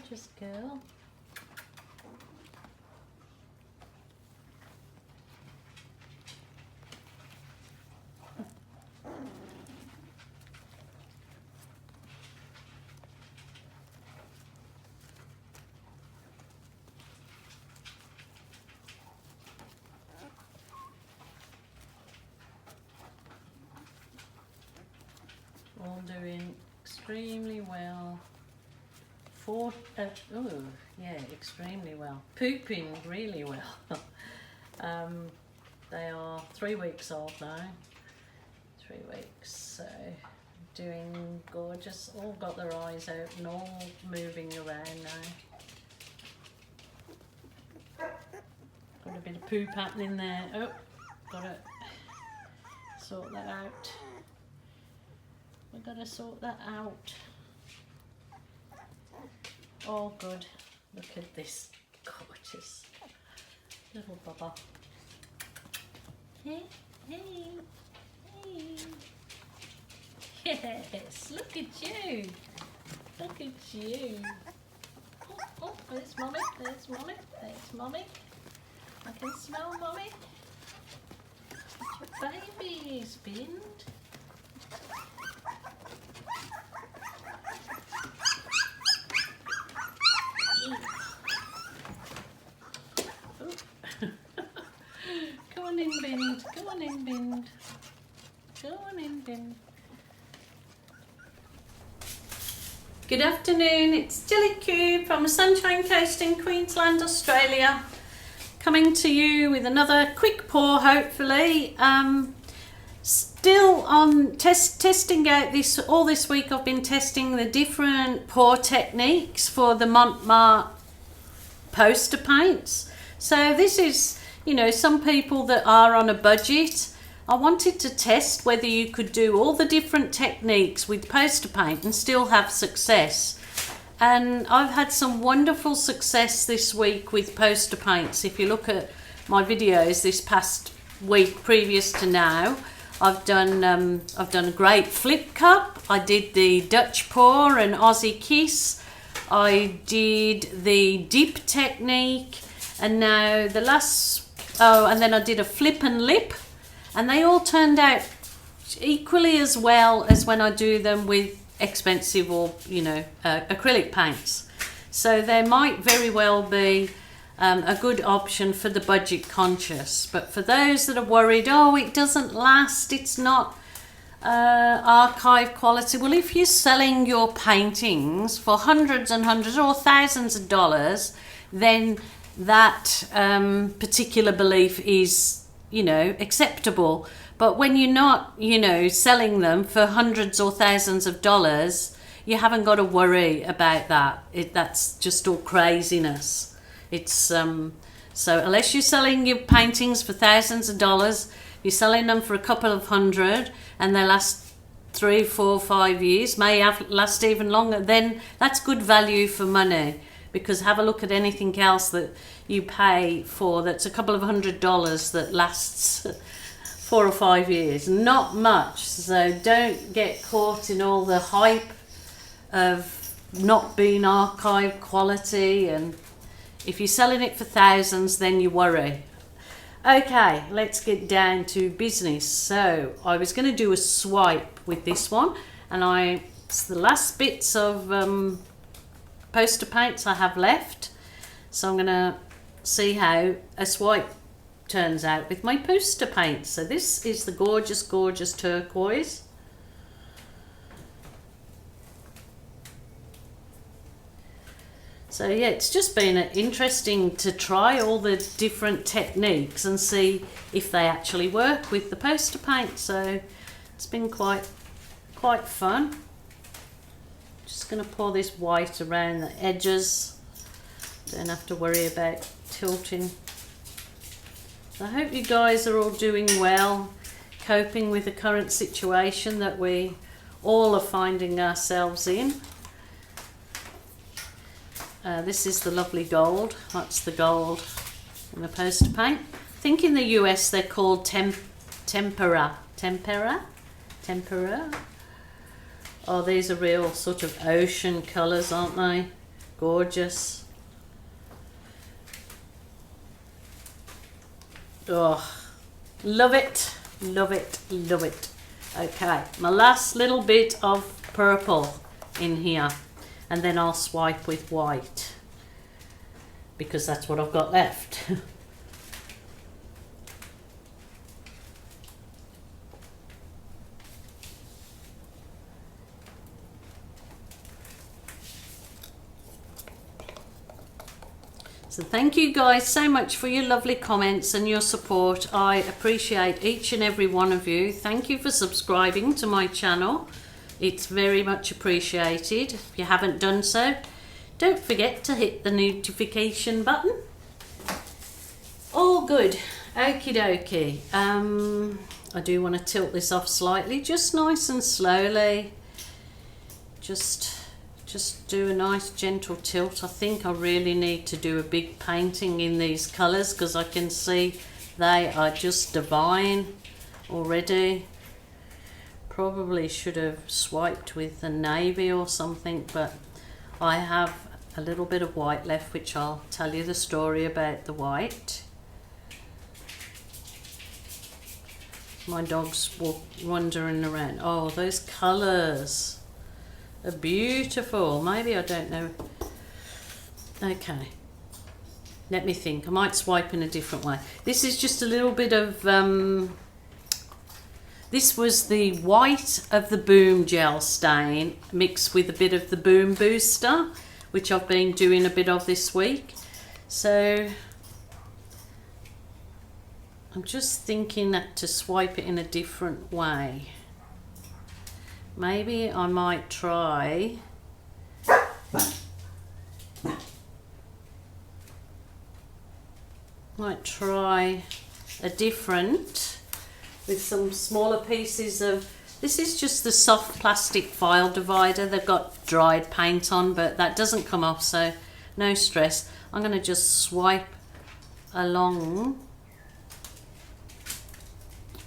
gorgeous girl. All doing extremely well. Oh yeah, extremely well. Pooping really well. They are 3 weeks old now. 3 weeks, so doing gorgeous. All got their eyes open, all moving around now. Got a bit of poop happening there. Oh, gotta sort that out. We've got to sort that out. All good. Look at this gorgeous little bubba. Hey, hey, hey. Yes, look at you. Look at you. Oh, oh, there's mommy, there's mommy, there's mommy. I can smell mommy. Your baby's binned. Go on in, Bind. Go on in, Bind. Go on in, Bind. Good afternoon, it's Gillykube from the Sunshine Coast in Queensland, Australia. Coming to you with another quick pour, hopefully. Still on testing out all this week. I've been testing the different pour techniques for the Mont poster paints. So this is, you know, some people that are on a budget. I wanted to test whether you could do all the different techniques with poster paint and still have success. And I've had some wonderful success this week with poster paints. If you look at my videos this past week previous to now, I've done a great flip cup. I did the Dutch pour and Aussie kiss. I did the dip technique, and now the last, and then I did a flip and lip, and they all turned out equally as well as when I do them with expensive or, you know, acrylic paints. So they might very well be a good option for the budget conscious, but for those that are worried, oh, it doesn't last, it's not archive quality. Well, if you're selling your paintings for hundreds and hundreds or thousands of dollars, then that particular belief is, you know, acceptable. But when you're not, you know, selling them for hundreds or thousands of dollars, you haven't got to worry about that. That's just all craziness. It's so unless you're selling your paintings for thousands of dollars, you're selling them for a couple of hundred, and they last 3, 4, 5 years, may last even longer, then that's good value for money. Because have a look at anything else that you pay for that's a couple of $100 that lasts 4 or 5 years. Not much. So don't get caught in all the hype of not being archive quality, and if you're selling it for thousands, then you worry. Okay, let's get down to business. So I was going to do a swipe with this one, and it's the last bits of poster paints I have left. So I'm going to see how a swipe turns out with my poster paints. So this is the gorgeous, gorgeous turquoise. So yeah, it's just been interesting to try all the different techniques and see if they actually work with the poster paint. So it's been quite fun. Just going to pour this white around the edges. Don't have to worry about tilting. So I hope you guys are all doing well, coping with the current situation that we all are finding ourselves in. This is the lovely gold. That's the gold in the poster paint. I think in the US they're called tempera. Oh, these are real sort of ocean colours, aren't they? Gorgeous. Oh, love it, love it, love it. Okay, my last little bit of purple in here, and then I'll swipe with white because that's what I've got left. So thank you guys so much for your lovely comments and your support. I appreciate each and every one of you. Thank you for subscribing to my channel. It's very much appreciated. If you haven't done so, don't forget to hit the notification button. All good. Okie dokie. I do want to tilt this off slightly, just nice and slowly. Just do a nice gentle tilt. I think I really need to do a big painting in these colours because I can see they are just divine already. Probably should have swiped with the navy or something, but I have a little bit of white left, which I'll tell you the story about the white. My dog's wandering around. Oh, those colours are beautiful. Maybe I don't know. Okay, let me think. I might swipe in a different way. This is just a little bit of this was the white of the Boom Gel stain mixed with a bit of the Boom Booster, which I've been doing a bit of this week. So I'm just thinking that to swipe it in a different way. Maybe I might try a different with some smaller pieces of, this is just the soft plastic file divider. They've got dried paint on, but that doesn't come off, so no stress. I'm going to just swipe along.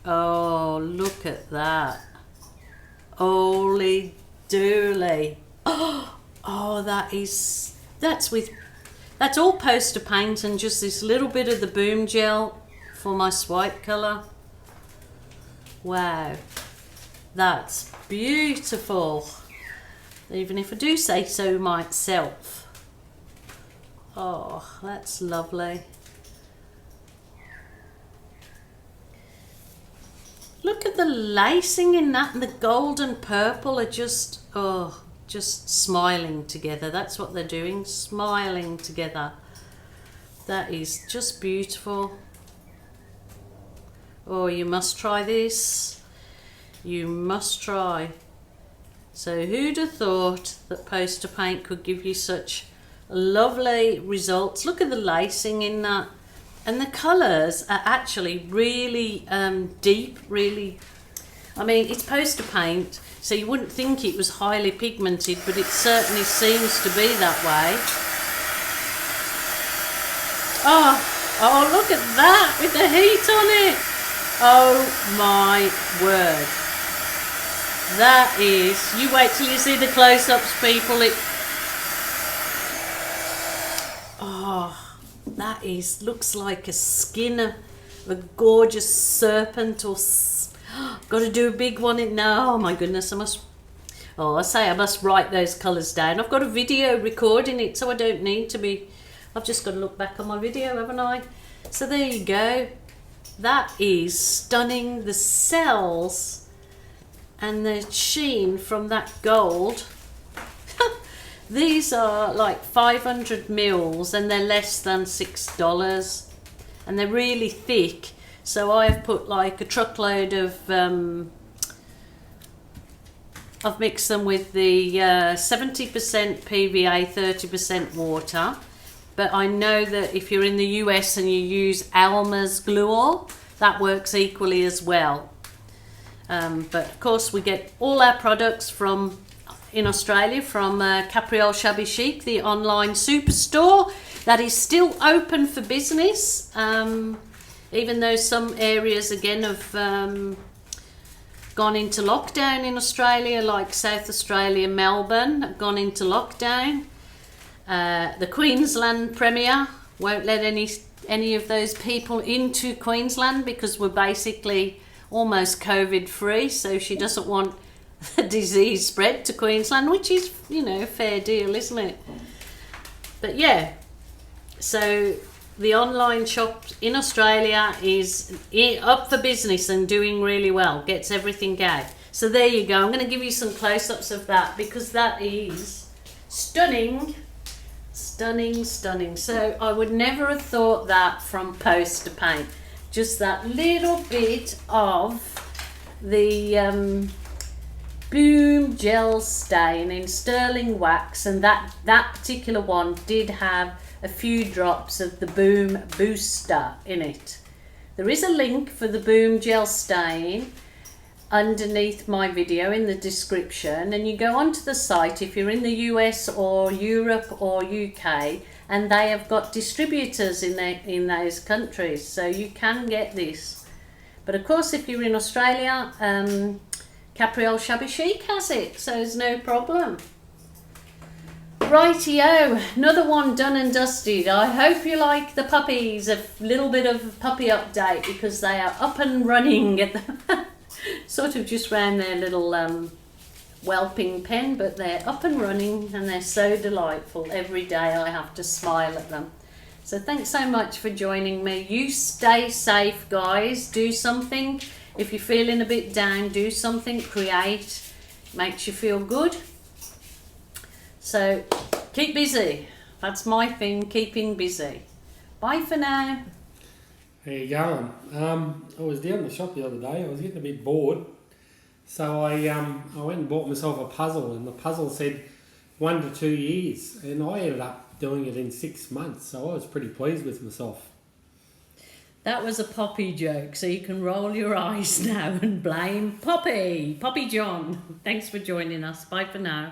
Oh, look at that. Holy dooly. Oh, that's all poster paint and just this little bit of the Boom Gel for my swipe colour. Wow, that's beautiful, even if I do say so myself. Oh, that's lovely. Look at the lacing in that, and the gold and purple are just, oh, just smiling together. That's what they're doing, smiling together. That is just beautiful. Oh, you must try this. You must try. So who'd have thought that poster paint could give you such lovely results? Look at the lacing in that. And the colours are actually really deep, really, I mean, it's poster paint, so you wouldn't think it was highly pigmented, but it certainly seems to be that way. Oh, look at that, with the heat on it. Oh my word. That is, you wait till you see the close-ups, people. That is, looks like a skin of a gorgeous serpent, or got to do a big one in now. Oh my goodness, I must write those colours down. I've got a video recording it, so I don't need to be, I've just got to look back on my video, haven't I? So there you go. That is stunning. The cells and the sheen from that gold. These are like 500 mils and they're less than $6, and they're really thick. So I've put like a truckload of, I've mixed them with the 70% PVA, 30% water. But I know that if you're in the US and you use Elmer's glue oil, that works equally as well. But of course we get all our products from in Australia from Capriole Shabby Chic, the online superstore that is still open for business, even though some areas again have gone into lockdown in Australia, like South Australia, Melbourne have gone into lockdown. The Queensland Premier won't let any of those people into Queensland because we're basically almost COVID free, so she doesn't want the disease spread to Queensland, which is, you know, a fair deal, isn't it? But yeah, so the online shop in Australia is up for business and doing really well, gets everything out. So there you go. I'm going to give you some close-ups of that because that is stunning. Stunning, stunning. So I would never have thought that from poster paint. Just that little bit of the Boom gel stain in sterling wax, and that particular one did have a few drops of the Boom booster in it. There is a link for the Boom gel stain underneath my video in the description, and you go onto the site if you're in the US or Europe or UK, and they have got distributors in those countries, so you can get this. But of course, if you're in Australia, Capriole Shabby Chic has it, so there's no problem. Rightio, another one done and dusted. I hope you like the puppies. A little bit of puppy update because they are up and running at the sort of just round their little whelping pen, but they're up and running and they're so delightful. Every day I have to smile at them. So thanks so much for joining me. You stay safe, guys. Do something. If you're feeling a bit down, do something, create, makes you feel good. So keep busy. That's my thing, keeping busy. Bye for now. How you going? I was down in the shop the other day. I was getting a bit bored. So I went and bought myself a puzzle, and the puzzle said 1 to 2 years. And I ended up doing it in 6 months. So I was pretty pleased with myself. That was a Poppy joke, so you can roll your eyes now and blame Poppy John. Thanks for joining us. Bye for now.